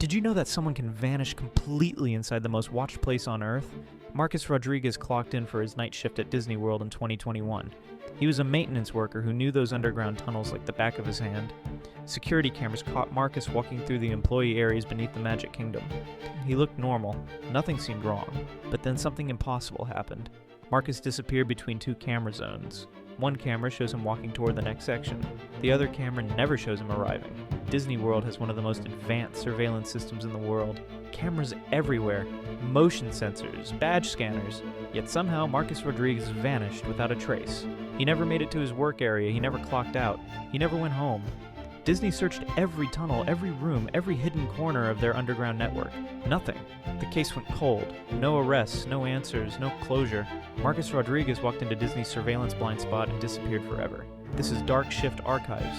Did you know that someone can vanish completely inside the most watched place on Earth? Marcus Rodriguez clocked in for his night shift at Disney World in 2021. He was a maintenance worker who knew those underground tunnels like the back of his hand. Security cameras caught Marcus walking through the employee areas beneath the Magic Kingdom. He looked normal. Nothing seemed wrong. But then something impossible happened. Marcus disappeared between two camera zones. One camera shows him walking toward the next section. The other camera never shows him arriving. Disney World has one of the most advanced surveillance systems in the world. Cameras everywhere, motion sensors, badge scanners. Yet somehow Marcus Rodriguez vanished without a trace. He never made it to his work area, he never clocked out, he never went home. Disney searched every tunnel, every room, every hidden corner of their underground network. Nothing. The case went cold. No arrests, no answers, no closure. Marcus Rodriguez walked into Disney's surveillance blind spot and disappeared forever. This is Dark Shift Archives.